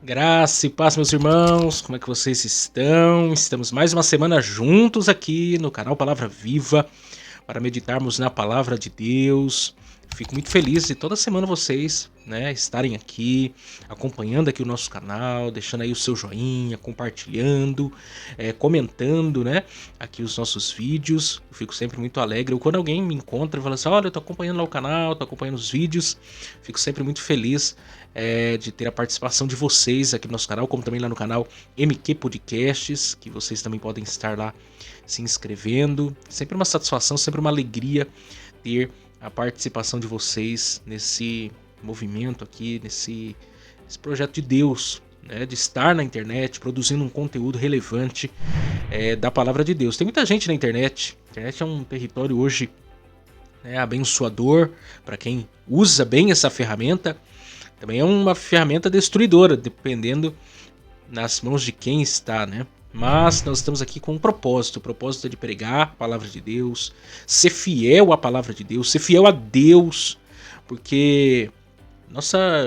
Graça e paz, meus irmãos, como é que vocês estão? Estamos mais uma semana juntos aqui no canal Palavra Viva para meditarmos na Palavra de Deus. Fico muito feliz de toda semana vocês, estarem aqui, acompanhando aqui o nosso canal, deixando aí o seu joinha, compartilhando, comentando, aqui os nossos vídeos. Eu fico sempre muito alegre. Ou quando alguém me encontra e fala assim, olha, eu tô acompanhando lá o canal, tô acompanhando os vídeos, fico sempre muito feliz de ter a participação de vocês aqui no nosso canal, como também lá no canal MQ Podcasts, que vocês também podem estar lá se inscrevendo. Sempre uma satisfação, sempre uma alegria ter a participação de vocês nesse movimento aqui, nesse projeto de Deus, de estar na internet produzindo um conteúdo relevante da palavra de Deus. Tem muita gente na internet. A internet é um território hoje abençoador para quem usa bem essa ferramenta. Também é uma ferramenta destruidora, dependendo nas mãos de quem está, Mas nós estamos aqui com um propósito. O propósito é de pregar a palavra de Deus, ser fiel à palavra de Deus, ser fiel a Deus, porque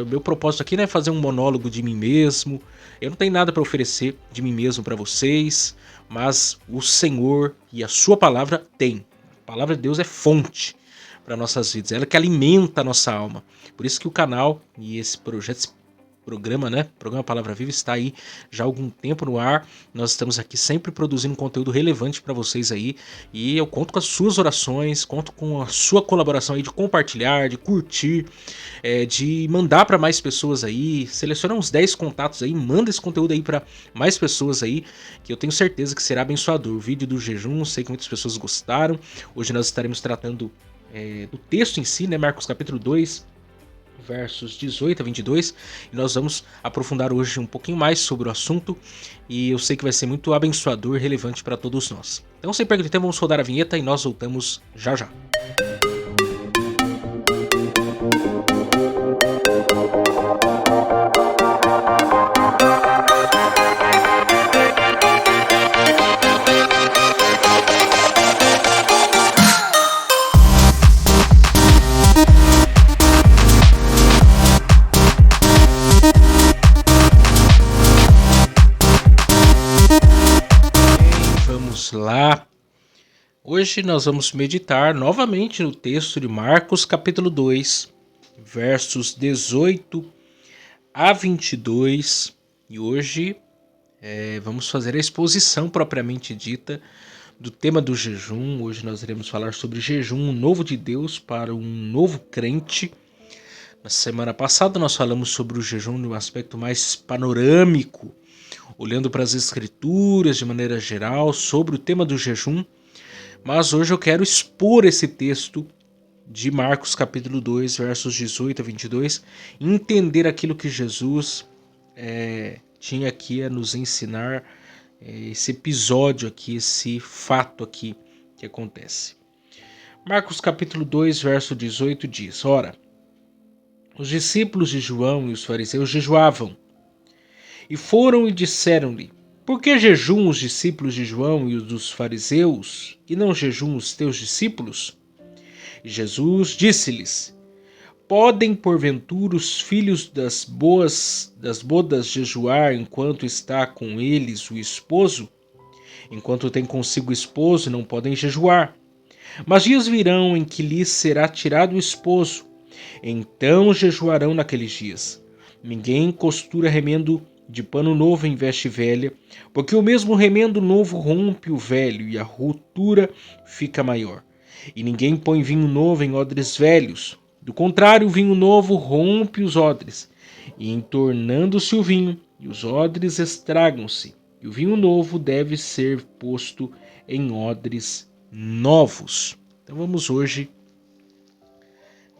meu propósito aqui não é fazer um monólogo de mim mesmo. Eu não tenho nada para oferecer de mim mesmo para vocês, mas o Senhor e a sua palavra tem. A palavra de Deus é fonte para nossas vidas, ela que alimenta a nossa alma. Por isso que o canal e esse projeto, esse programa Palavra Viva está aí já há algum tempo no ar. Nós estamos aqui sempre produzindo conteúdo relevante para vocês aí, e eu conto com as suas orações, conto com a sua colaboração aí de compartilhar, de curtir, de mandar para mais pessoas aí. Seleciona uns 10 contatos aí, manda esse conteúdo aí para mais pessoas aí, que eu tenho certeza que será abençoador. O vídeo do jejum, sei que muitas pessoas gostaram. Hoje nós estaremos tratando do texto em si, Marcos capítulo 2, versos 18 a 22, e nós vamos aprofundar hoje um pouquinho mais sobre o assunto, e eu sei que vai ser muito abençoador e relevante para todos nós. Então, sem perder tempo, vamos rodar a vinheta e nós voltamos já já. Lá. Hoje nós vamos meditar novamente no texto de Marcos capítulo 2, versos 18 a 22, e hoje vamos fazer a exposição propriamente dita do tema do jejum. Hoje nós iremos falar sobre jejum, um novo de Deus para um novo crente. Na semana passada nós falamos sobre o jejum de um aspecto mais panorâmico, olhando para as escrituras de maneira geral sobre o tema do jejum, mas hoje eu quero expor esse texto de Marcos capítulo 2, versos 18 a 22, e entender aquilo que Jesus tinha aqui a nos ensinar, esse episódio aqui, esse fato aqui que acontece. Marcos capítulo 2, verso 18 diz: Ora, os discípulos de João e os fariseus jejuavam, e foram e disseram-lhe: Por que jejuam os discípulos de João e os dos fariseus, e não jejuam os teus discípulos? E Jesus disse-lhes: Podem porventura os filhos das bodas jejuar enquanto está com eles o esposo? Enquanto tem consigo o esposo, não podem jejuar. Mas dias virão em que lhes será tirado o esposo, então jejuarão naqueles dias. Ninguém costura remendo de pano novo em veste velha, porque o mesmo remendo novo rompe o velho e a ruptura fica maior. E ninguém põe vinho novo em odres velhos. Do contrário, o vinho novo rompe os odres, e entornando-se o vinho, e os odres estragam-se. E o vinho novo deve ser posto em odres novos. Então vamos hoje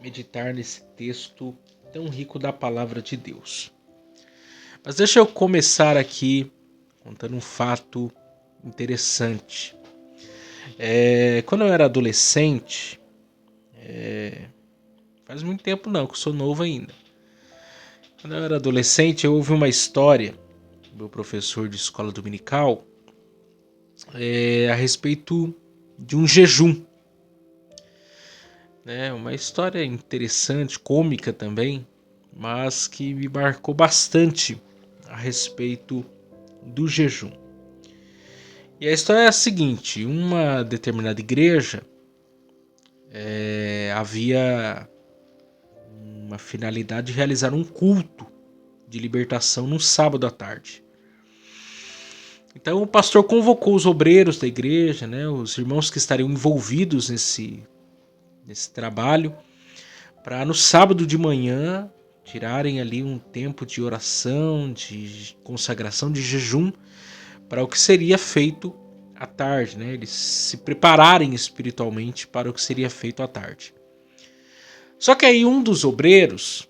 meditar nesse texto tão rico da palavra de Deus. Mas deixa eu começar aqui contando um fato interessante. Quando eu era adolescente, faz muito tempo não, que eu sou novo ainda. Quando eu era adolescente, eu ouvi uma história do meu professor de escola dominical a respeito de um jejum. Uma história interessante, cômica também, mas que me marcou bastante a respeito do jejum. E a história é a seguinte: uma determinada igreja havia uma finalidade de realizar um culto de libertação no sábado à tarde. Então o pastor convocou os obreiros da igreja, né, os irmãos que estariam envolvidos nesse trabalho, para no sábado de manhã tirarem ali um tempo de oração, de consagração, de jejum, para o que seria feito à tarde, né? Eles se prepararem espiritualmente para o que seria feito à tarde. Só que aí um dos obreiros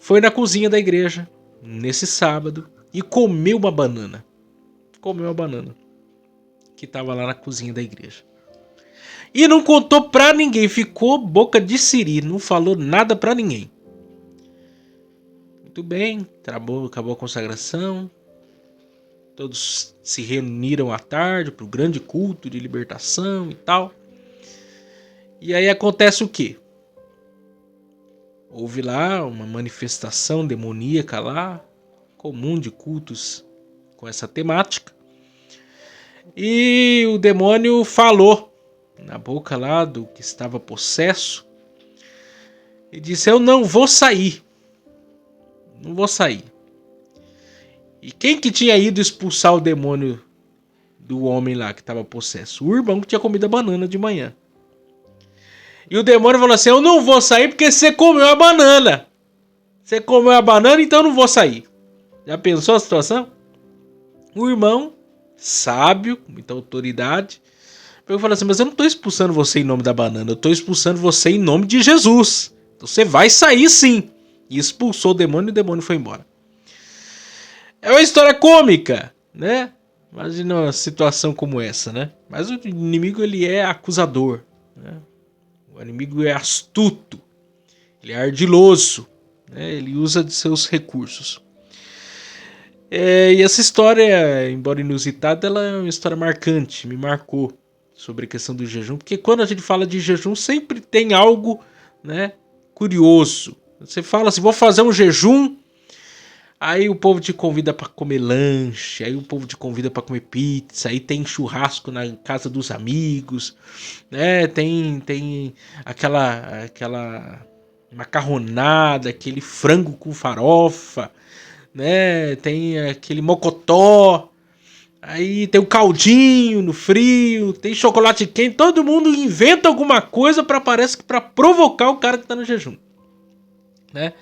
foi na cozinha da igreja nesse sábado e comeu uma banana. Comeu uma banana que estava lá na cozinha da igreja. E não contou pra ninguém, ficou boca de siri, não falou nada pra ninguém. Muito bem, acabou a consagração. Todos se reuniram à tarde para o grande culto de libertação e tal. E aí acontece o quê? Houve lá uma manifestação demoníaca lá, comum de cultos com essa temática. E o demônio falou na boca lá do que estava possesso e disse: eu não vou sair. Não vou sair. E quem que tinha ido expulsar o demônio do homem lá que estava possesso? O irmão que tinha comido a banana de manhã. E o demônio falou assim: eu não vou sair porque você comeu a banana. Você comeu a banana, então eu não vou sair. Já pensou a situação? O irmão, sábio, com muita autoridade, falou assim: mas eu não estou expulsando você em nome da banana, eu estou expulsando você em nome de Jesus. Então você vai sair sim. E expulsou o demônio e o demônio foi embora. É uma história cômica, né? Imagina uma situação como essa, né? Mas o inimigo, ele é acusador, né? O inimigo é astuto, ele é ardiloso, né? Ele usa de seus recursos. E essa história, embora inusitada, ela é uma história marcante, me marcou sobre a questão do jejum, porque quando a gente fala de jejum sempre tem algo, né, curioso. Você fala assim: vou fazer um jejum, aí o povo te convida para comer lanche, aí o povo te convida para comer pizza, aí tem churrasco na casa dos amigos, né? Tem aquela macarronada, aquele frango com farofa, né? Tem aquele mocotó, aí tem o caldinho no frio, tem chocolate quente, todo mundo inventa alguma coisa parece que para provocar o cara que tá no jejum, né?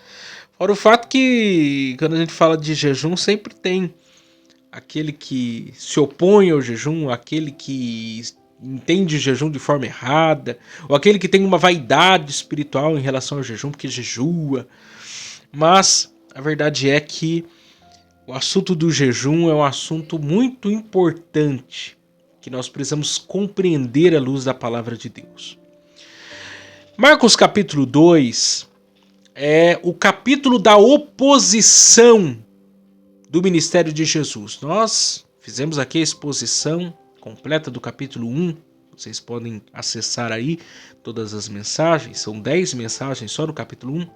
Fora o fato que quando a gente fala de jejum sempre tem aquele que se opõe ao jejum, aquele que entende o jejum de forma errada, ou aquele que tem uma vaidade espiritual em relação ao jejum porque jejua. Mas a verdade é que o assunto do jejum é um assunto muito importante que nós precisamos compreender à luz da palavra de Deus. Marcos capítulo 2 é o capítulo da oposição do ministério de Jesus. Nós fizemos aqui a exposição completa do capítulo 1. Vocês podem acessar aí todas as mensagens. São 10 mensagens só no capítulo 1.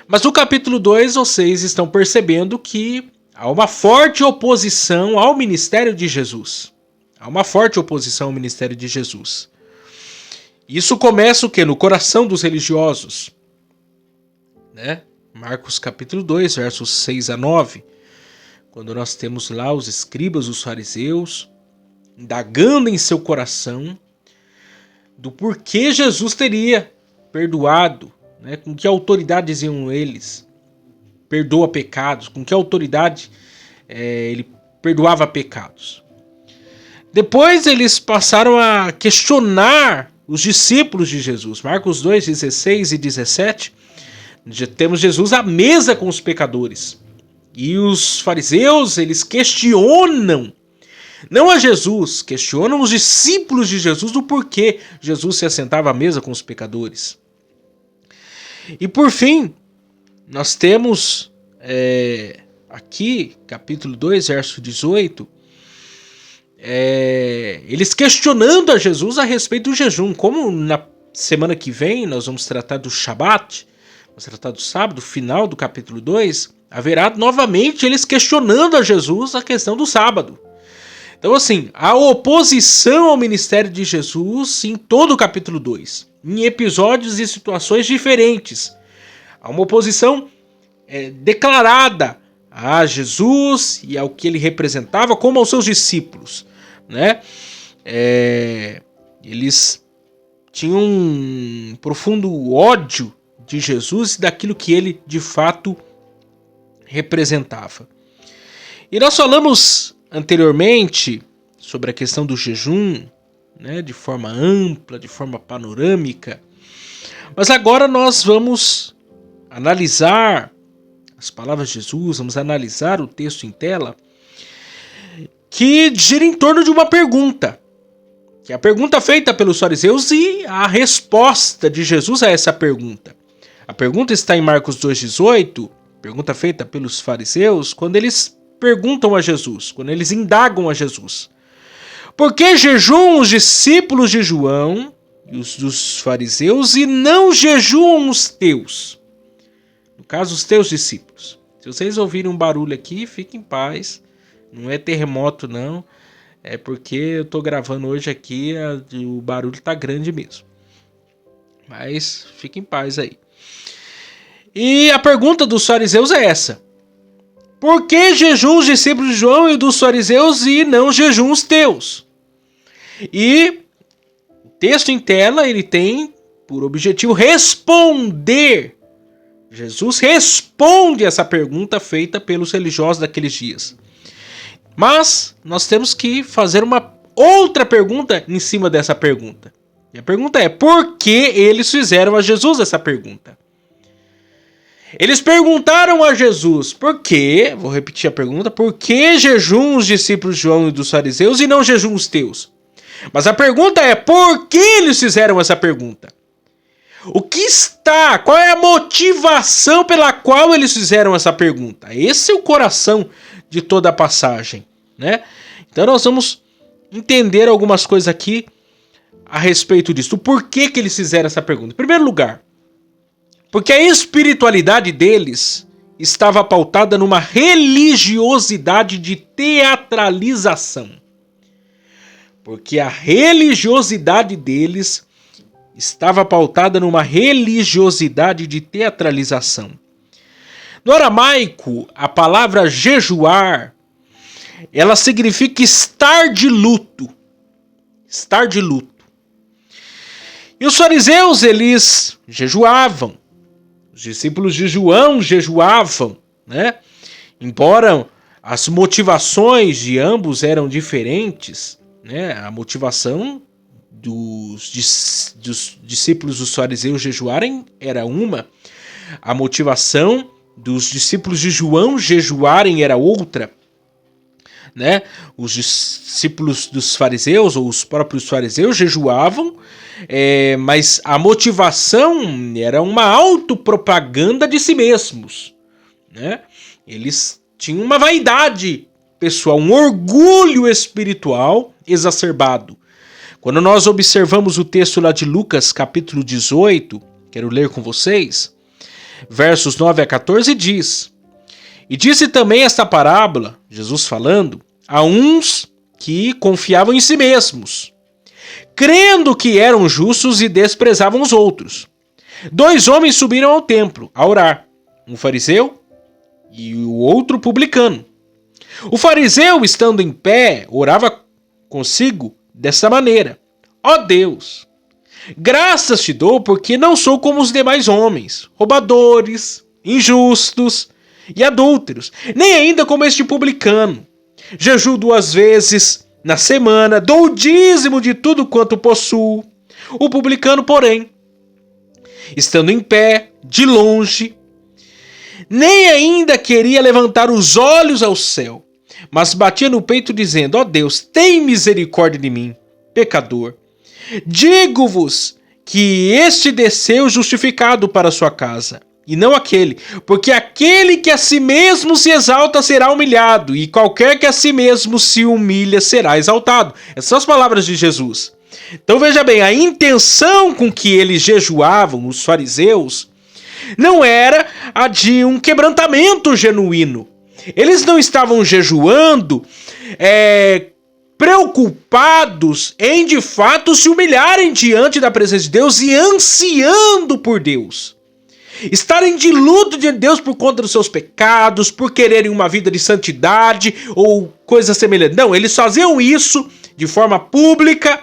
Mas no capítulo 2 vocês estão percebendo que há uma forte oposição ao ministério de Jesus. Há uma forte oposição ao ministério de Jesus. Isso começa o quê? No coração dos religiosos, né? Marcos capítulo 2, versos 6 a 9. Quando nós temos lá os escribas, os fariseus, indagando em seu coração do porquê Jesus teria perdoado, né? Com que autoridade diziam eles? Perdoa pecados. Com que autoridade ele perdoava pecados? Depois eles passaram a questionar os discípulos de Jesus. Marcos 2, 16 e 17. Temos Jesus à mesa com os pecadores. E os fariseus, eles questionam, não a Jesus, questionam os discípulos de Jesus do porquê Jesus se assentava à mesa com os pecadores. E por fim, nós temos aqui, capítulo 2, verso 18, eles questionando a Jesus a respeito do jejum. Como na semana que vem nós vamos tratar do Shabat, vamos tratar do sábado, final do capítulo 2, haverá novamente eles questionando a Jesus a questão do sábado. Então, assim, a oposição ao ministério de Jesus em todo o capítulo 2, em episódios e situações diferentes. Há uma oposição declarada a Jesus e ao que ele representava, como aos seus discípulos, né? Eles tinham um profundo ódio de Jesus e daquilo que ele de fato representava. E nós falamos anteriormente sobre a questão do jejum, né, de forma ampla, de forma panorâmica, mas agora nós vamos analisar as palavras de Jesus, vamos analisar o texto em tela, que gira em torno de uma pergunta, que é a pergunta feita pelos fariseus e a resposta de Jesus a essa pergunta. A pergunta está em Marcos 2,18, pergunta feita pelos fariseus, quando eles perguntam a Jesus, quando eles indagam a Jesus: por que jejuam os discípulos de João e os dos fariseus e não jejuam os teus? No caso, os teus discípulos. Se vocês ouvirem um barulho aqui, fiquem em paz. Não é terremoto, não. É porque eu tô gravando hoje aqui, o barulho tá grande mesmo. Mas fiquem em paz aí. E a pergunta dos fariseus é essa: por que jejuam os discípulos de João e dos fariseus e não jejuam os teus? E o texto em tela, ele tem por objetivo responder. Jesus responde essa pergunta feita pelos religiosos daqueles dias. Mas nós temos que fazer uma outra pergunta em cima dessa pergunta. E a pergunta é: por que eles fizeram a Jesus essa pergunta? Eles perguntaram a Jesus, por que, vou repetir a pergunta, por que jejuam os discípulos de João e dos fariseus e não jejuam os teus? Mas a pergunta é, por que eles fizeram essa pergunta? Qual é a motivação pela qual eles fizeram essa pergunta? Esse é o coração de toda a passagem, né? Então nós vamos entender algumas coisas aqui a respeito disso. O porquê que eles fizeram essa pergunta? Em primeiro lugar, porque a espiritualidade deles estava pautada numa religiosidade de teatralização. Porque a religiosidade deles estava pautada numa religiosidade de teatralização. No aramaico, a palavra jejuar, ela significa estar de luto. Estar de luto. E os fariseus, eles jejuavam. Os discípulos de João jejuavam, né? Embora as motivações de ambos eram diferentes, né? A motivação dos discípulos dos fariseus jejuarem era uma. A motivação dos discípulos de João jejuarem era outra, né? Os discípulos dos fariseus, ou os próprios fariseus, jejuavam, mas a motivação era uma autopropaganda de si mesmos, né? Eles tinham uma vaidade pessoal, um orgulho espiritual exacerbado. Quando nós observamos o texto lá de Lucas, capítulo 18, quero ler com vocês, versos 9 a 14, diz: e disse também esta parábola, Jesus falando, a uns que confiavam em si mesmos, crendo que eram justos e desprezavam os outros. 2 homens subiram ao templo a orar, um fariseu e o outro publicano. O fariseu, estando em pé, orava consigo dessa maneira: ó Deus, graças te dou porque não sou como os demais homens, roubadores, injustos e adúlteros, nem ainda como este publicano. Jejuo 2 vezes na semana, dou o dízimo de tudo quanto possuo. O publicano, porém, estando em pé, de longe, nem ainda queria levantar os olhos ao céu, mas batia no peito dizendo: ó Deus, tem misericórdia de mim, pecador. Digo-vos que este desceu justificado para sua casa, e não aquele, porque aquele que a si mesmo se exalta será humilhado, e qualquer que a si mesmo se humilha será exaltado. Essas são as palavras de Jesus. Então veja bem, a intenção com que eles jejuavam, os fariseus, não era a de um quebrantamento genuíno. Eles não estavam jejuando preocupados em de fato se humilharem diante da presença de Deus e ansiando por Deus. Estarem de luto diante de Deus por conta dos seus pecados, por quererem uma vida de santidade ou coisa semelhante. Não, eles faziam isso de forma pública,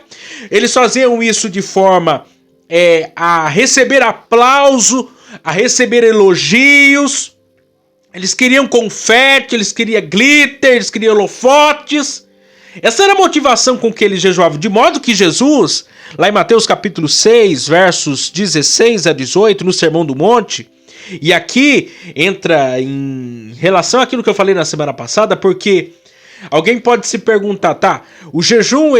eles faziam isso de forma a receber aplauso, a receber elogios. Eles queriam confete, eles queriam glitter, eles queriam holofotes. Essa era a motivação com que eles jejuavam, de modo que Jesus, lá em Mateus capítulo 6, versos 16 a 18, no Sermão do Monte, e aqui entra em relação àquilo que eu falei na semana passada, porque alguém pode se perguntar, tá, o jejum,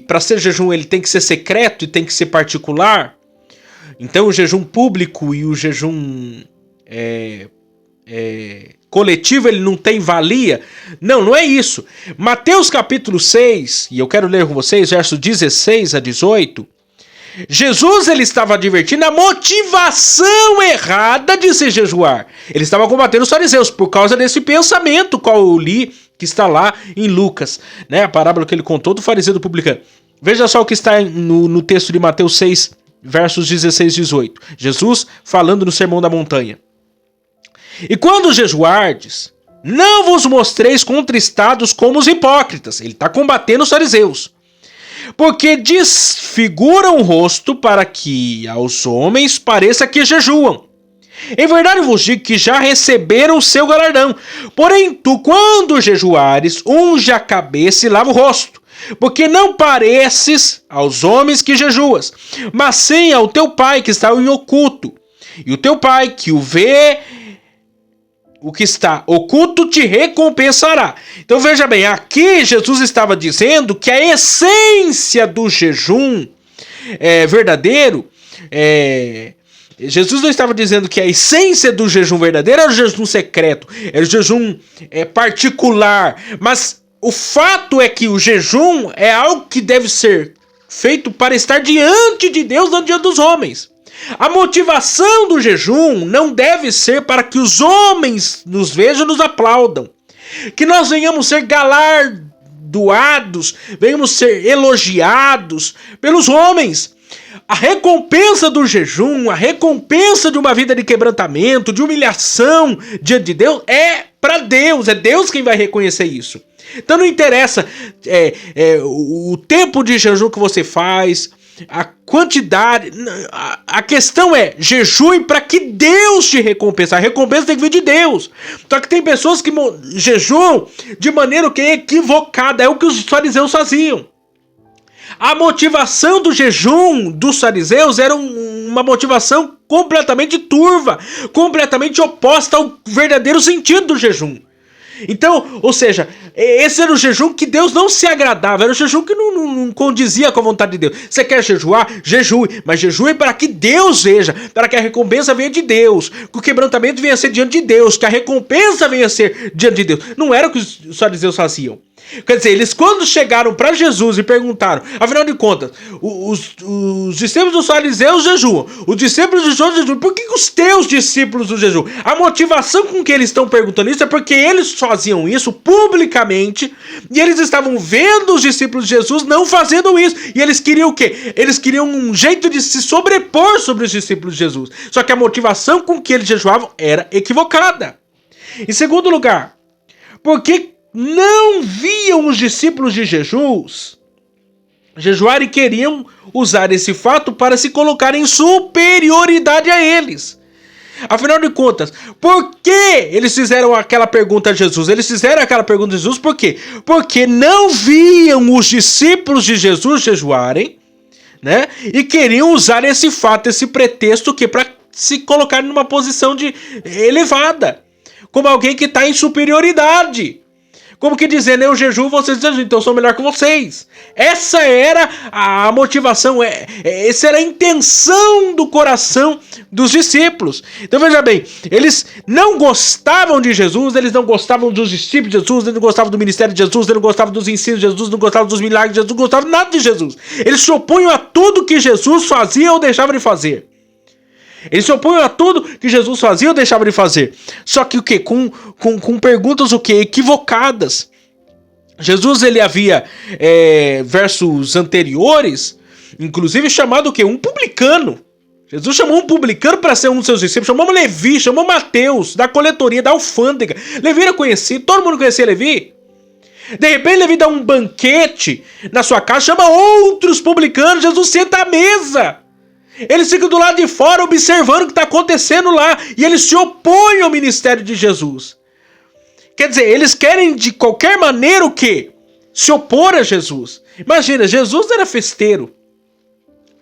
para ser jejum, ele tem que ser secreto e tem que ser particular? Então o jejum público e o jejum coletivo, ele não tem valia? Não, não é isso. Mateus capítulo 6, e eu quero ler com vocês, versos 16 a 18, Jesus, ele estava advertindo a motivação errada de se jejuar. Ele estava combatendo os fariseus por causa desse pensamento, qual eu li, que está lá em Lucas, né? A parábola que ele contou do fariseu e do publicano. Veja só o que está no texto de Mateus 6, versos 16 e 18. Jesus falando no Sermão da Montanha. E quando jejuardes, não vos mostreis contristados como os hipócritas. Ele está combatendo os fariseus. Porque desfiguram o rosto para que aos homens pareça que jejuam. Em verdade vos digo que já receberam o seu galardão. Porém tu, quando jejuares, unge a cabeça e lava o rosto. Porque não pareces aos homens que jejuas, mas sim ao teu pai que está em oculto. E o teu pai que o vê, o que está oculto te recompensará. Então veja bem, aqui Jesus estava dizendo que a essência do jejum verdadeiro, Jesus não estava dizendo que a essência do jejum verdadeiro era o jejum secreto, era o jejum particular, mas o fato é que o jejum é algo que deve ser feito para estar diante de Deus, não diante dos homens. A motivação do jejum não deve ser para que os homens nos vejam e nos aplaudam. Que nós venhamos ser galardoados, venhamos ser elogiados pelos homens. A recompensa do jejum, a recompensa de uma vida de quebrantamento, de humilhação diante de Deus, é para Deus. É Deus quem vai reconhecer isso. Então não interessa o tempo de jejum que você faz, a quantidade, a questão é jejue para que Deus te recompense. A recompensa tem que vir de Deus. Só que tem pessoas que jejuam de maneira equivocada. É o que os fariseus faziam. A motivação do jejum dos fariseus era uma motivação completamente turva, completamente oposta ao verdadeiro sentido do jejum. Então, ou seja, esse era o jejum que Deus não se agradava, era o jejum que não condizia com a vontade de Deus. Você quer jejuar? Jejue, mas jejue para que Deus veja, para que a recompensa venha de Deus, que o quebrantamento venha a ser diante de Deus, que a recompensa venha a ser diante de Deus. Não era o que os fariseus faziam. Quer dizer, eles quando chegaram para Jesus e perguntaram, afinal de contas, os discípulos dos fariseus jejuam, os discípulos de Jesus jejuam, por que os teus discípulos do jejum? A motivação com que eles estão perguntando isso é porque eles faziam isso publicamente e eles estavam vendo os discípulos de Jesus não fazendo isso. E eles queriam o quê? Eles queriam um jeito de se sobrepor sobre os discípulos de Jesus. Só que a motivação com que eles jejuavam era equivocada. Em segundo lugar, porque não viam os discípulos de Jesus jejuar e queriam usar esse fato para se colocar em superioridade a eles. Afinal de contas, por que eles fizeram aquela pergunta a Jesus? Eles fizeram aquela pergunta a Jesus por quê? Porque não viam os discípulos de Jesus jejuarem, né? E queriam usar esse fato, esse pretexto para se colocar numa posição elevada, como alguém que está em superioridade. Como que dizendo, eu jejuo, vocês jejuam, então eu sou melhor que vocês. Essa era a motivação, essa era a intenção do coração dos discípulos. Então veja bem, eles não gostavam de Jesus, eles não gostavam dos discípulos de Jesus, eles não gostavam do ministério de Jesus, eles não gostavam dos ensinos de Jesus, não gostavam dos milagres de Jesus, não gostavam nada de Jesus. Eles se opunham a tudo que Jesus fazia ou deixava de fazer. Eles se opunham a tudo que Jesus fazia ou deixava de fazer. Só que o quê? Com perguntas o quê? Equivocadas. Jesus, ele havia, versos anteriores, inclusive chamado o quê? Um publicano. Jesus chamou um publicano para ser um dos seus discípulos. Chamou Levi, chamou Mateus, da coletoria, da alfândega. Levi era conhecido, todo mundo conhecia Levi. De repente Levi dá um banquete na sua casa, chama outros publicanos, Jesus senta à mesa. Eles ficam do lado de fora observando o que está acontecendo lá. E eles se opõem ao ministério de Jesus. Quer dizer, eles querem de qualquer maneira o quê? Se opor a Jesus. Imagina, Jesus era festeiro.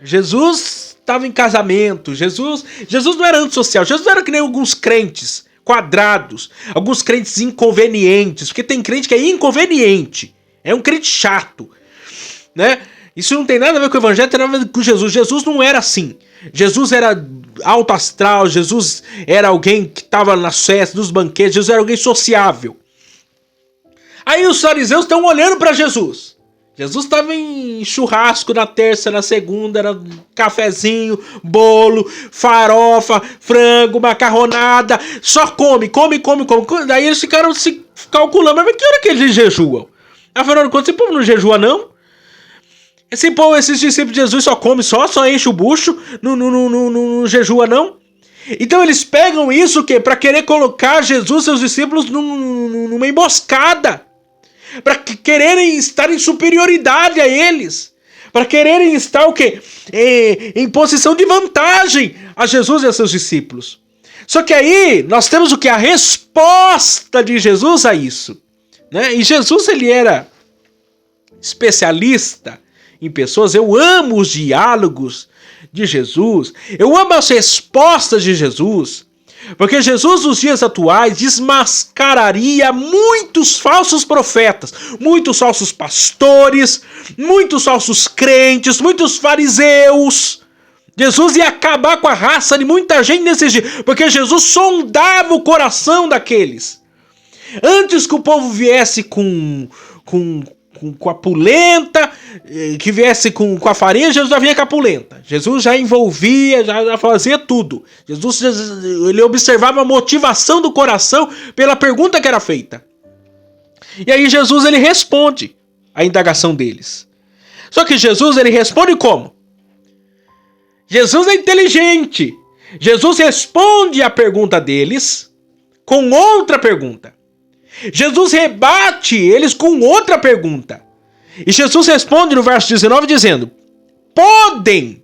Jesus estava em casamento. Jesus não era antissocial. Jesus não era que nem alguns crentes quadrados. Alguns crentes inconvenientes. Porque tem crente que é inconveniente. É um crente chato. Né? Isso não tem nada a ver com o evangelho, tem nada a ver com Jesus. Jesus não era assim. Jesus era alto astral, Jesus era alguém que estava nas festas, nos banquetes, Jesus era alguém sociável. Aí os fariseus estão olhando para Jesus. Jesus estava em churrasco na terça, na segunda, era cafezinho, bolo, farofa, frango, macarronada, só come. Daí eles ficaram se calculando, mas que hora que eles jejuam? Afinal de contas, esse povo não jejua não? Esses discípulos de Jesus só come, só enche o bucho, não jejua não. Então eles pegam isso o quê? Para querer colocar Jesus e seus discípulos numa emboscada. Para quererem estar em superioridade a eles. Para quererem estar o quê? Em posição de vantagem a Jesus e a seus discípulos. Só que aí nós temos o quê? A resposta de Jesus a isso. Né? E Jesus, ele era especialista em pessoas. Eu amo os diálogos de Jesus, eu amo as respostas de Jesus, porque Jesus nos dias atuais desmascararia muitos falsos profetas, muitos falsos pastores, muitos falsos crentes, muitos fariseus. Jesus ia acabar com a raça de muita gente nesses dias, porque Jesus sondava o coração daqueles. Antes que o povo viesse com a polenta, que viesse com a farinha, Jesus já vinha com a polenta. Jesus já envolvia, já fazia tudo. Jesus, ele observava a motivação do coração pela pergunta que era feita. E aí Jesus, ele responde a indagação deles. Só que Jesus, ele responde como? Jesus é inteligente. Jesus responde a pergunta deles com outra pergunta. Jesus rebate eles com outra pergunta. E Jesus responde no verso 19 dizendo: podem,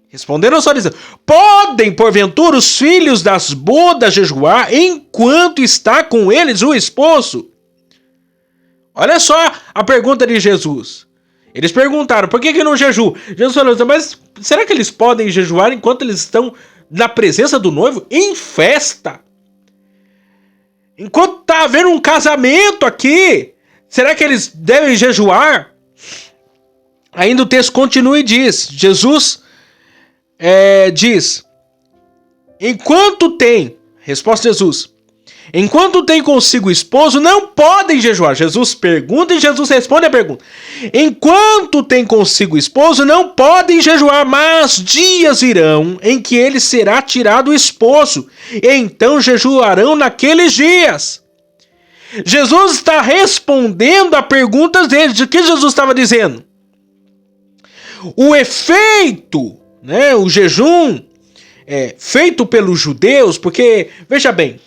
responderam só dizendo, podem porventura os filhos das bodas jejuar enquanto está com eles o esposo? Olha só a pergunta de Jesus. Eles perguntaram, por que não jejuam? Jesus falou, mas será que eles podem jejuar enquanto eles estão na presença do noivo em festa? Enquanto está havendo um casamento aqui, será que eles devem jejuar? Ainda o texto continua e diz, Jesus diz, resposta de Jesus, enquanto tem consigo o esposo, não podem jejuar. Jesus pergunta e Jesus responde a pergunta. Enquanto tem consigo o esposo, não podem jejuar, mas dias virão em que ele será tirado o esposo, e então jejuarão naqueles dias. Jesus está respondendo a perguntas deles. O que Jesus estava dizendo? O efeito, né, o jejum feito pelos judeus, porque, veja bem,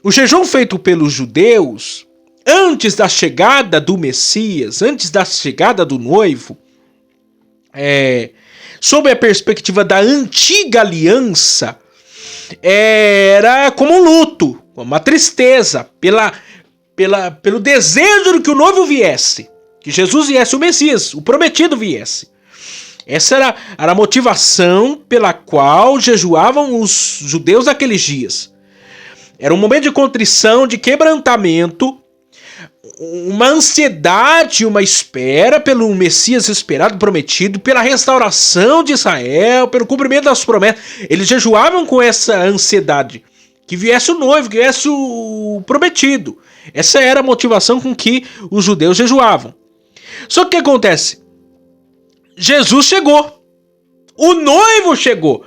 o jejum feito pelos judeus, antes da chegada do Messias, antes da chegada do noivo, sob a perspectiva da antiga aliança, era como um luto, uma tristeza, pelo desejo de que o noivo viesse, que Jesus viesse, o Messias, o prometido viesse. Essa era a motivação pela qual jejuavam os judeus naqueles dias. Era um momento de contrição, de quebrantamento, uma ansiedade, uma espera pelo Messias esperado, prometido, pela restauração de Israel, pelo cumprimento das promessas. Eles jejuavam com essa ansiedade, que viesse o noivo, que viesse o prometido. Essa era a motivação com que os judeus jejuavam. Só que o que acontece? Jesus chegou. O noivo chegou.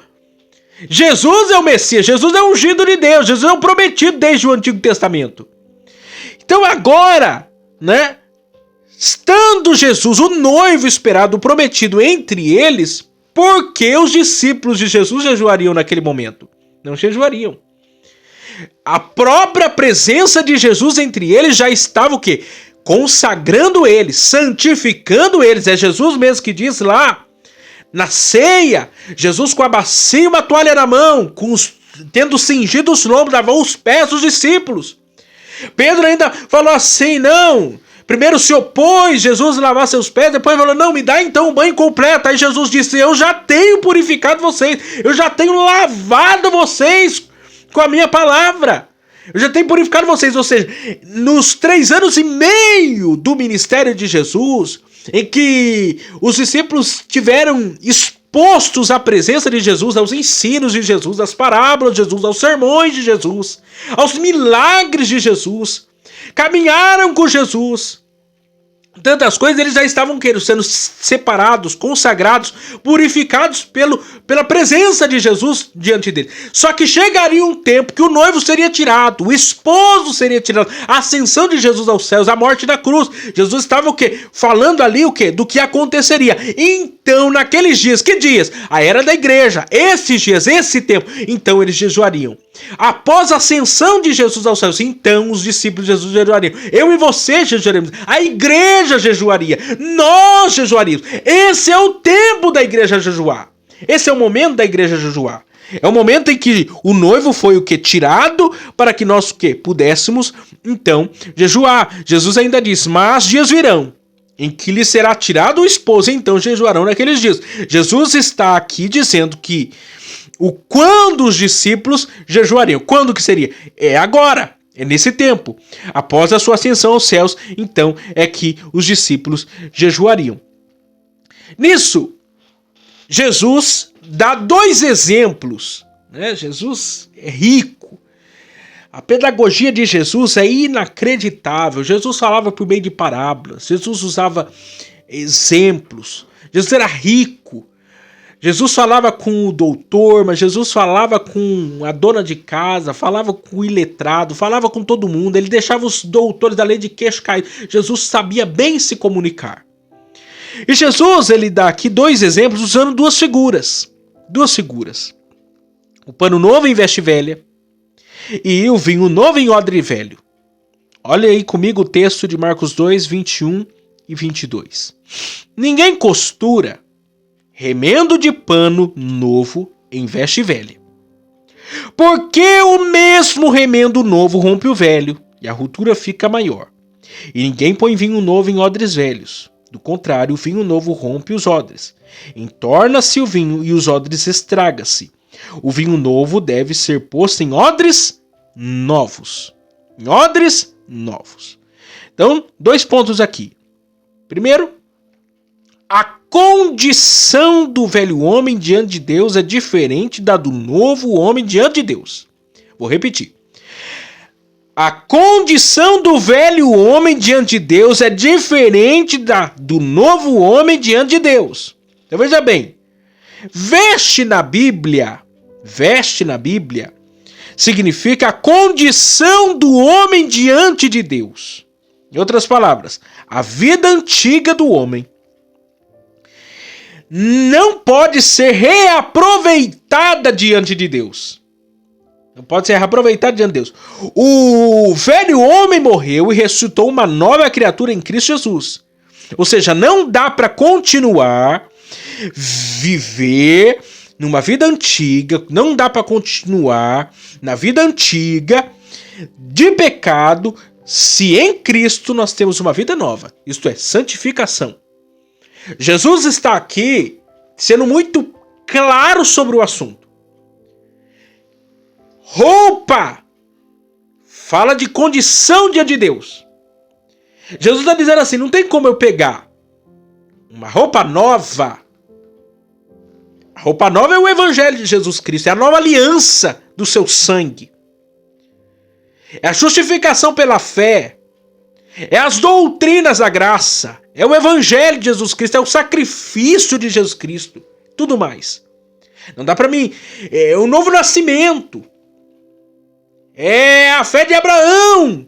Jesus é o Messias, Jesus é o ungido de Deus, Jesus é o prometido desde o Antigo Testamento. Então agora, né, estando Jesus, o noivo esperado, o prometido entre eles, por que os discípulos de Jesus jejuariam naquele momento? Não jejuariam. A própria presença de Jesus entre eles já estava o quê? Consagrando eles, santificando eles. É Jesus mesmo que diz lá, na ceia, Jesus com a bacia e uma toalha na mão, tendo cingido os lombos, lavou os pés dos discípulos. Pedro ainda falou assim, não, primeiro se opôs Jesus a lavar seus pés, depois falou, não, me dá então o banho completo. Aí Jesus disse, eu já tenho purificado vocês, eu já tenho lavado vocês com a minha palavra. Eu já tenho purificado vocês, ou seja, nos 3 anos e meio do ministério de Jesus, em que os discípulos tiveram expostos à presença de Jesus, aos ensinos de Jesus, às parábolas de Jesus, aos sermões de Jesus, aos milagres de Jesus, caminharam com Jesus. Tantas coisas, eles já estavam sendo separados, consagrados, purificados pela presença de Jesus diante deles. Só que chegaria um tempo que o noivo seria tirado, o esposo seria tirado, a ascensão de Jesus aos céus, a morte da cruz. Jesus estava o quê? Falando ali o quê? Do que aconteceria. Então, naqueles dias, que dias? A era da igreja, esses dias, esse tempo, então eles jejuariam. Após a ascensão de Jesus aos céus, então os discípulos de Jesus jejuariam. Eu e você jejuaremos. A igreja jejuaria. Nós jejuaríamos. Esse é o tempo da igreja jejuar. Esse é o momento da igreja jejuar. É o momento em que o noivo foi o que? Tirado para que nós o que? Pudéssemos, então, jejuar. Jesus ainda diz, mas dias virão em que lhe será tirado o esposo, então jejuarão naqueles dias. Jesus está aqui dizendo que quando os discípulos jejuariam. Quando que seria? É agora. É nesse tempo. Após a sua ascensão aos céus, então é que os discípulos jejuariam. Nisso, Jesus dá 2 exemplos. Né? Jesus é rico. A pedagogia de Jesus é inacreditável. Jesus falava por meio de parábolas. Jesus usava exemplos. Jesus era rico. Jesus falava com o doutor, mas Jesus falava com a dona de casa, falava com o iletrado, falava com todo mundo. Ele deixava os doutores da lei de queixo caído. Jesus sabia bem se comunicar. E Jesus, ele dá aqui 2 exemplos usando 2 figuras. 2 figuras. O pano novo em veste velha e o vinho novo em odre velho. Olha aí comigo o texto de Marcos 2, 21 e 22. Ninguém costura remendo de pano novo em veste velha. Porque o mesmo remendo novo rompe o velho, e a ruptura fica maior. E ninguém põe vinho novo em odres velhos. Do contrário, o vinho novo rompe os odres. Entorna-se o vinho e os odres estraga-se. O vinho novo deve ser posto em odres novos. Em odres novos. Então, 2 pontos aqui. Primeiro, a condição do velho homem diante de Deus é diferente da do novo homem diante de Deus. Vou repetir. A condição do velho homem diante de Deus é diferente da do novo homem diante de Deus. Então veja bem. Veste na Bíblia significa a condição do homem diante de Deus. Em outras palavras, a vida antiga do homem não pode ser reaproveitada diante de Deus. Não pode ser reaproveitada diante de Deus. O velho homem morreu e ressuscitou uma nova criatura em Cristo Jesus. Ou seja, não dá para continuar viver numa vida antiga, não dá para continuar na vida antiga de pecado se em Cristo nós temos uma vida nova. Isto é, santificação. Jesus está aqui sendo muito claro sobre o assunto. Roupa fala de condição diante de Deus. Jesus está dizendo assim, não tem como eu pegar uma roupa nova. A roupa nova é o evangelho de Jesus Cristo, é a nova aliança do seu sangue. É a justificação pela fé. É as doutrinas da graça. É o evangelho de Jesus Cristo. É o sacrifício de Jesus Cristo. Tudo mais. Não dá para mim. É o novo nascimento. É a fé de Abraão.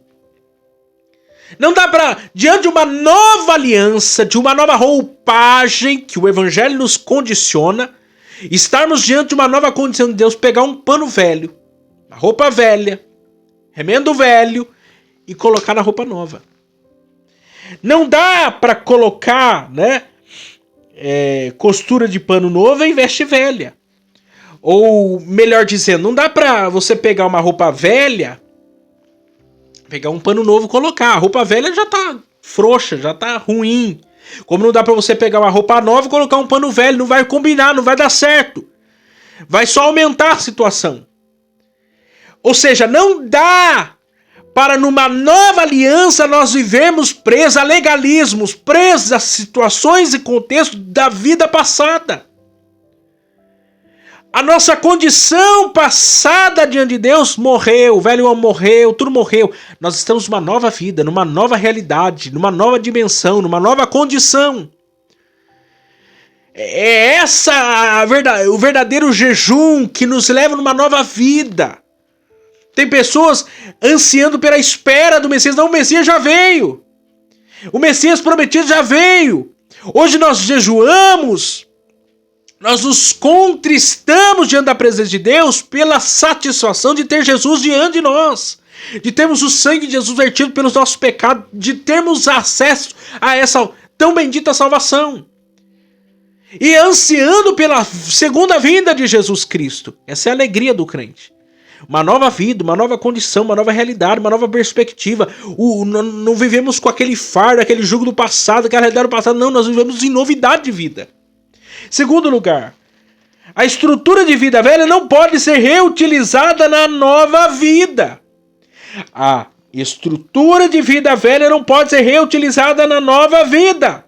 Não dá para, diante de uma nova aliança, de uma nova roupagem que o evangelho nos condiciona, estarmos diante de uma nova condição de Deus, pegar um pano velho, uma roupa velha, remendo velho e colocar na roupa nova. Não dá para colocar, né, costura de pano novo em veste velha. Ou, melhor dizendo, não dá pra você pegar uma roupa velha, pegar um pano novo e colocar. A roupa velha já tá frouxa, já tá ruim. Como não dá pra você pegar uma roupa nova e colocar um pano velho, não vai combinar, não vai dar certo. Vai só aumentar a situação. Ou seja, não dá para numa nova aliança nós vivermos presos a legalismos, presos a situações e contextos da vida passada. A nossa condição passada diante de Deus morreu, o velho homem morreu, tudo morreu. Nós estamos numa nova vida, numa nova realidade, numa nova dimensão, numa nova condição. É essa o verdadeiro jejum que nos leva numa nova vida. Tem pessoas ansiando pela espera do Messias. Não, o Messias já veio. O Messias prometido já veio. Hoje nós jejuamos. Nós nos contristamos diante da presença de Deus pela satisfação de ter Jesus diante de nós, de termos o sangue de Jesus vertido pelos nossos pecados, de termos acesso a essa tão bendita salvação. E ansiando pela segunda vinda de Jesus Cristo. Essa é a alegria do crente. Uma nova vida, uma nova condição, uma nova realidade, uma nova perspectiva. Não vivemos com aquele fardo, aquele jugo do passado, aquela realidade do passado. Não, nós vivemos em novidade de vida. Segundo lugar, a estrutura de vida velha não pode ser reutilizada na nova vida. A estrutura de vida velha não pode ser reutilizada na nova vida.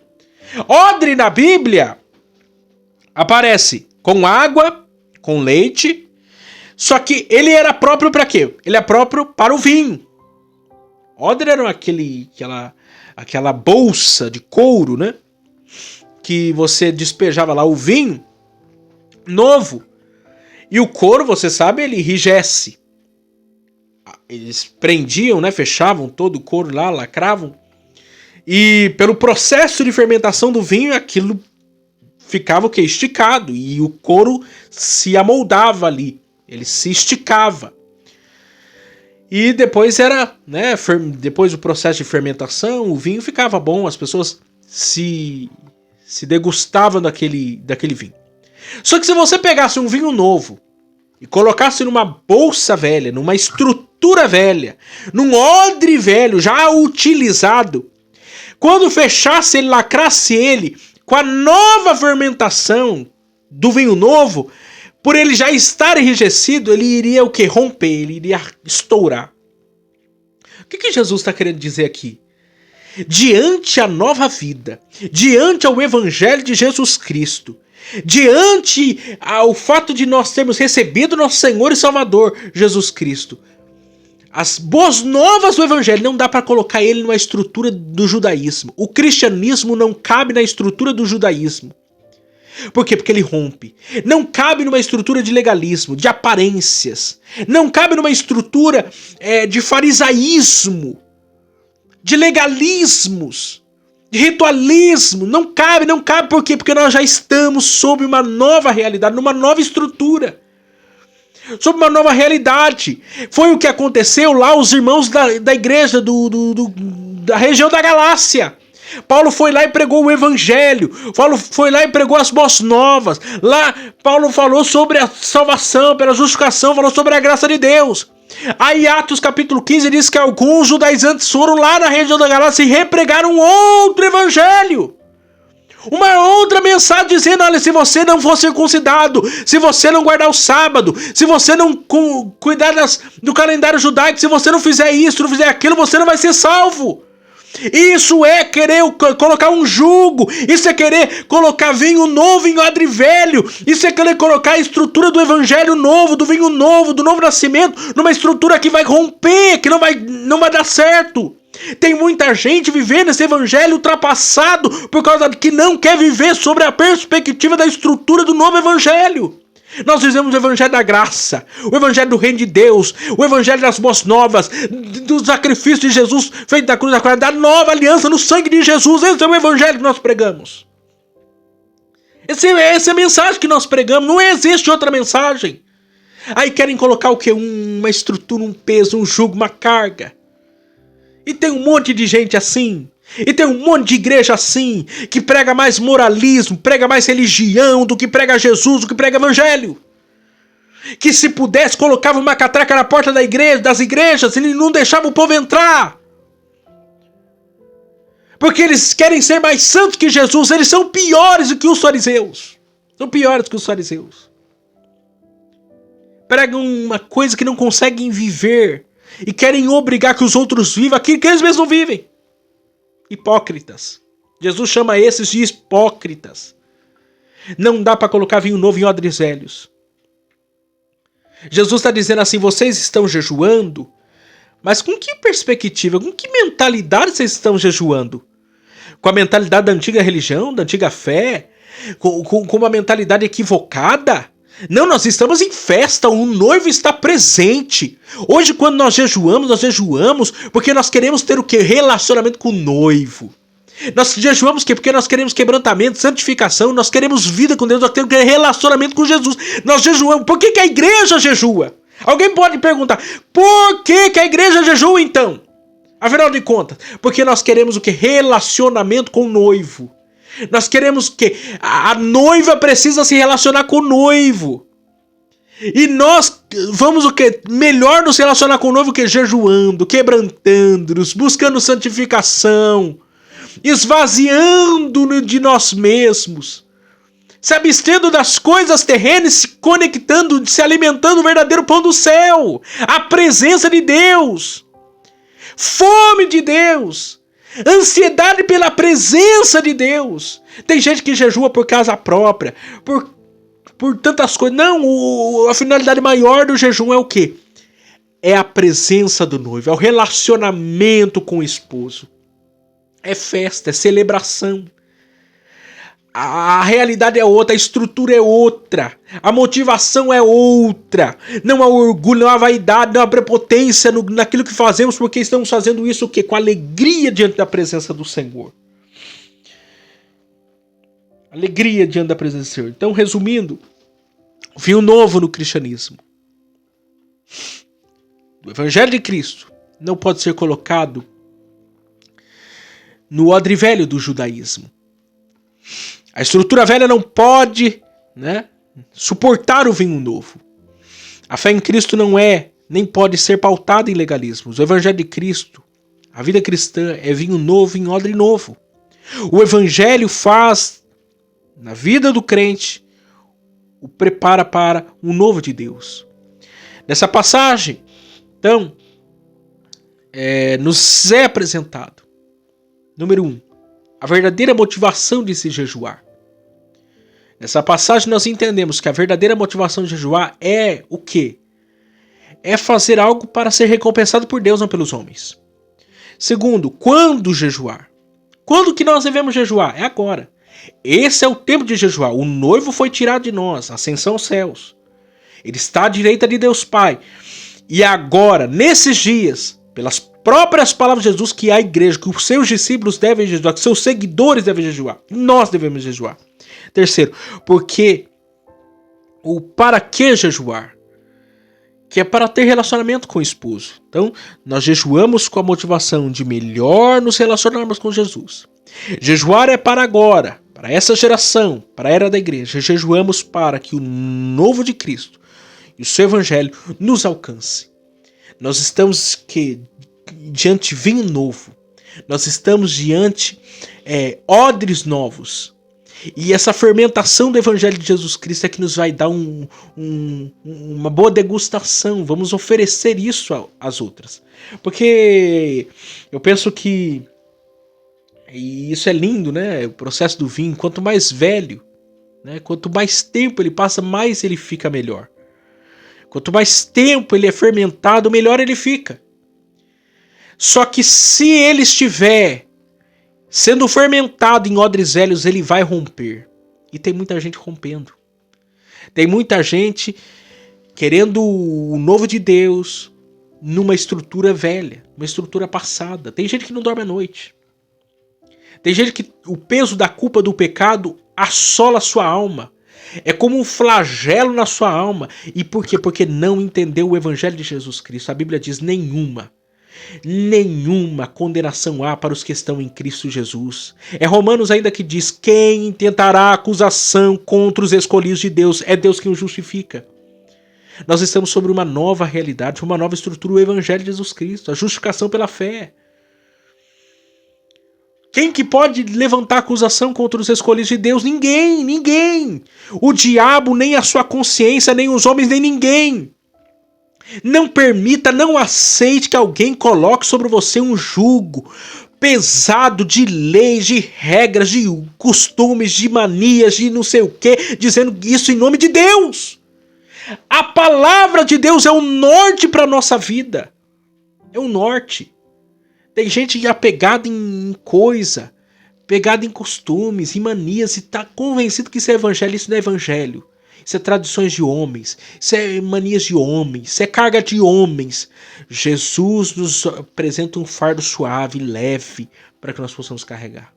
Odre na Bíblia aparece com água, com leite, só que ele era próprio para quê? Ele é próprio para o vinho. Odre era aquela bolsa de couro, né? Que você despejava lá o vinho novo. E o couro, você sabe, ele enrijece. Eles prendiam, né? Fechavam todo o couro lá, lacravam. E pelo processo de fermentação do vinho, aquilo ficava o quê? Esticado. E o couro se amoldava ali. Ele se esticava. E depois era, né? Depois do processo de fermentação, o vinho ficava bom. As pessoas se degustavam daquele vinho. Só que se você pegasse um vinho novo e colocasse numa bolsa velha, numa estrutura velha, num odre velho já utilizado, quando fechasse ele, lacrasse ele com a nova fermentação do vinho novo, por ele já estar enrijecido, ele iria o quê? Romper, ele iria estourar. O que Jesus está querendo dizer aqui? Diante a nova vida, diante ao evangelho de Jesus Cristo, diante ao fato de nós termos recebido nosso Senhor e Salvador Jesus Cristo, as boas novas do evangelho não dá para colocar ele numa estrutura do judaísmo. O cristianismo não cabe na estrutura do judaísmo. Por quê? Porque ele rompe. Não cabe numa estrutura de legalismo, de aparências. Não cabe numa estrutura de farisaísmo, de legalismos, de ritualismo. Não cabe. Por quê? Porque nós já estamos sob uma nova realidade, numa nova estrutura, sob uma nova realidade. Foi o que aconteceu lá, os irmãos da igreja da região da Galácia. Paulo foi lá e pregou o evangelho. Paulo foi lá e pregou as boas novas. Lá Paulo falou sobre a salvação, pela justificação, falou sobre a graça de Deus. Aí Atos capítulo 15 diz que alguns judaizantes foram lá na região da Galácia e repregaram outro evangelho. Uma outra mensagem dizendo: olha, se você não for circuncidado, se você não guardar o sábado, se você não cuidar do calendário judaico, se você não fizer isso, não fizer aquilo, você não vai ser salvo. Isso é querer colocar um jugo, isso é querer colocar vinho novo em odre velho, isso é querer colocar a estrutura do evangelho novo, do vinho novo, do novo nascimento, numa estrutura que vai romper, que não vai dar certo. Tem muita gente vivendo esse evangelho ultrapassado por causa que não quer viver sobre a perspectiva da estrutura do novo evangelho. Nós vivemos o evangelho da graça, o evangelho do reino de Deus, o evangelho das boas novas, do sacrifício de Jesus feito na cruz da cruz, da nova aliança no sangue de Jesus. Esse é o evangelho que nós pregamos. Essa é a mensagem que nós pregamos, não existe outra mensagem. Aí querem colocar o quê? Uma estrutura, um peso, um jugo, uma carga. E tem um monte de gente assim. E tem um monte de igreja assim, que prega mais moralismo, prega mais religião do que prega Jesus, do que prega evangelho. Que se pudesse colocava uma catraca na porta da igreja, das igrejas, e não deixava o povo entrar. Porque eles querem ser mais santos que Jesus, eles são piores do que os fariseus. São piores que os fariseus. Pregam uma coisa que não conseguem viver e querem obrigar que os outros vivam aquilo que eles mesmos não vivem. Hipócritas. Jesus chama esses de hipócritas. Não dá para colocar vinho novo em odres velhos. Jesus está dizendo assim, vocês estão jejuando, mas com que perspectiva, com que mentalidade vocês estão jejuando? Com a mentalidade da antiga religião, da antiga fé? Com uma mentalidade equivocada? Não, nós estamos em festa, o noivo está presente. Hoje, quando nós jejuamos porque nós queremos ter o quê? Relacionamento com o noivo. Nós jejuamos porque nós queremos quebrantamento, santificação, nós queremos vida com Deus, nós queremos relacionamento com Jesus. Nós jejuamos. Por que a igreja jejua? Alguém pode perguntar, por que a igreja jejua então? Afinal de contas, porque nós queremos o quê? Relacionamento com o noivo. Nós queremos que a noiva precisa se relacionar com o noivo. E nós vamos o quê? Melhor nos relacionar com o noivo que jejuando, quebrantando-nos, buscando santificação, esvaziando de nós mesmos, se abstendo das coisas terrenas, se conectando, se alimentando do verdadeiro pão do céu, a presença de Deus, fome de Deus, ansiedade pela presença de Deus. Tem gente que jejua por casa própria, por tantas coisas. Não, a finalidade maior do jejum é o quê? É a presença do noivo, é o relacionamento com o esposo. É festa, é celebração. A realidade é outra, a estrutura é outra, a motivação é outra. Não há orgulho, não há vaidade, não há prepotência naquilo que fazemos, porque estamos fazendo isso o quê? Com alegria diante da presença do Senhor. Alegria diante da presença do Senhor. Então, resumindo, vinho novo no cristianismo. O Evangelho de Cristo não pode ser colocado no odre velho do judaísmo. A estrutura velha não pode, suportar o vinho novo. A fé em Cristo não é, nem pode ser pautada em legalismos. O Evangelho de Cristo, a vida cristã, é vinho novo em odre novo. O Evangelho faz, na vida do crente, o prepara para um novo de Deus. Nessa passagem, então, nos é apresentado, número 1, a verdadeira motivação de se jejuar. Nessa passagem nós entendemos que a verdadeira motivação de jejuar é o quê? É fazer algo para ser recompensado por Deus, não pelos homens. Segundo, quando jejuar? Quando que nós devemos jejuar? É agora. Esse é o tempo de jejuar. O noivo foi tirado de nós, ascensão aos céus. Ele está à direita de Deus Pai. E agora, nesses dias, pelas próprias palavras de Jesus, que a igreja, que os seus discípulos devem jejuar, que seus seguidores devem jejuar. Nós devemos jejuar. Terceiro, porque o para que jejuar? Que é para ter relacionamento com o esposo. Então, nós jejuamos com a motivação de melhor nos relacionarmos com Jesus. Jejuar é para agora, para essa geração, para a era da igreja. Jejuamos para que o novo de Cristo e o seu evangelho nos alcance. Nós estamos diante de vinho novo. Nós estamos diante odres novos. E essa fermentação do Evangelho de Jesus Cristo é que nos vai dar uma boa degustação. Vamos oferecer isso às outras. Porque eu penso que, e isso é lindo, né? O processo do vinho, quanto mais velho, quanto mais tempo ele passa, mais ele fica melhor. Quanto mais tempo ele é fermentado, melhor ele fica. Só que se ele estiver sendo fermentado em odres velhos, ele vai romper. E tem muita gente rompendo. Tem muita gente querendo o novo de Deus numa estrutura velha, uma estrutura passada. Tem gente que não dorme à noite. Tem gente que o peso da culpa do pecado assola a sua alma. É como um flagelo na sua alma. E por quê? Porque não entendeu o evangelho de Jesus Cristo. A Bíblia diz nenhuma condenação há para os que estão em Cristo Jesus. É Romanos ainda que diz: quem intentará acusação contra os escolhidos de Deus? É Deus quem os justifica. Nós estamos sobre uma nova realidade, uma nova estrutura, o evangelho de Jesus Cristo, a justificação pela fé. Quem que pode levantar acusação contra os escolhidos de Deus? Ninguém. O diabo, nem a sua consciência, nem os homens, nem ninguém. Não permita, não aceite que alguém coloque sobre você um jugo pesado de leis, de regras, de costumes, de manias, de não sei o que, dizendo isso em nome de Deus. A palavra de Deus é o norte para a nossa vida. É o norte. Tem gente apegada em coisa, pegada em costumes, em manias, e está convencido que isso é evangelho. Isso não é evangelho. Isso é tradições de homens, isso é manias de homens, isso é carga de homens. Jesus nos apresenta um fardo suave, leve, para que nós possamos carregar.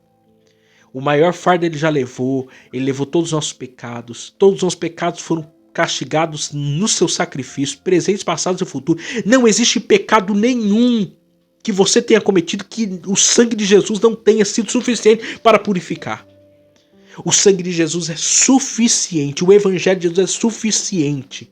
O maior fardo ele levou todos os nossos pecados foram castigados no seu sacrifício, presentes, passados e futuros. Não existe pecado nenhum que você tenha cometido que o sangue de Jesus não tenha sido suficiente para purificar. O sangue de Jesus é suficiente, o evangelho de Jesus é suficiente.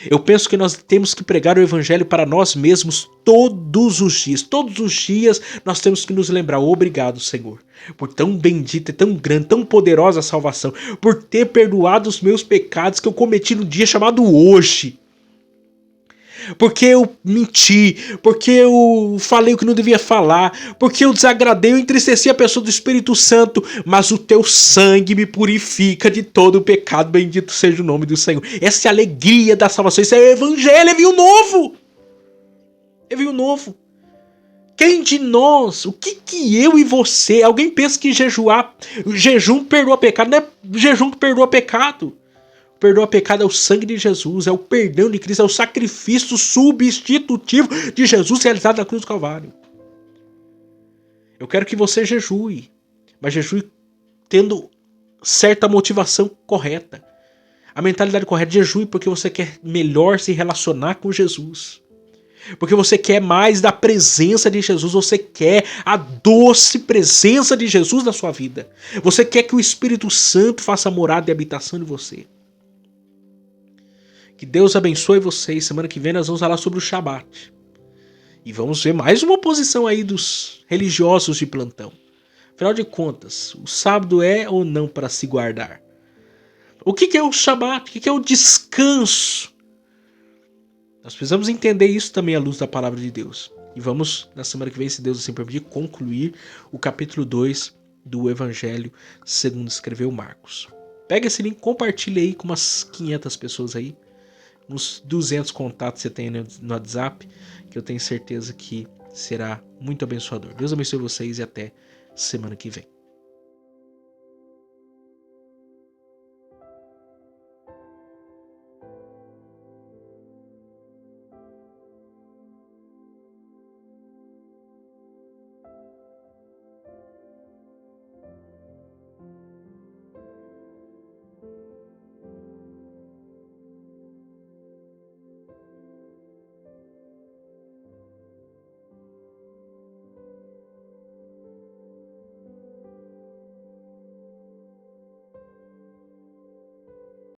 Eu penso que nós temos que pregar o evangelho para nós mesmos todos os dias. Todos os dias nós temos que nos lembrar: obrigado, Senhor, por tão bendita, tão grande, tão poderosa a salvação, por ter perdoado os meus pecados que eu cometi no dia chamado hoje. Porque eu menti, porque eu falei o que não devia falar, porque eu desagradei, eu entristeci a pessoa do Espírito Santo, mas o teu sangue me purifica de todo o pecado, bendito seja o nome do Senhor. Essa é a alegria da salvação, isso é o evangelho, é vinho novo. É vinho novo. Quem de nós, o que eu e você, alguém pensa que jejum perdoa pecado? Não é jejum que perdoa pecado. Perdoa pecado é o sangue de Jesus, é o perdão de Cristo, é o sacrifício substitutivo de Jesus realizado na cruz do Calvário. Eu quero que você jejue, mas jejue tendo certa motivação correta. A mentalidade correta: jejue porque você quer melhor se relacionar com Jesus. Porque você quer mais da presença de Jesus, você quer a doce presença de Jesus na sua vida. Você quer que o Espírito Santo faça morada e habitação em você. Que Deus abençoe vocês. Semana que vem nós vamos falar sobre o Shabat. E vamos ver mais uma oposição aí dos religiosos de plantão. Afinal de contas, o sábado é ou não para se guardar? O que é o Shabat? O que é o descanso? Nós precisamos entender isso também à luz da palavra de Deus. E vamos, na semana que vem, se Deus assim permitir, concluir o capítulo 2 do Evangelho segundo escreveu Marcos. Pega esse link, compartilha aí com umas 500 pessoas aí. Uns 200 contatos você tem no WhatsApp, que eu tenho certeza que será muito abençoador. Deus abençoe vocês e até semana que vem.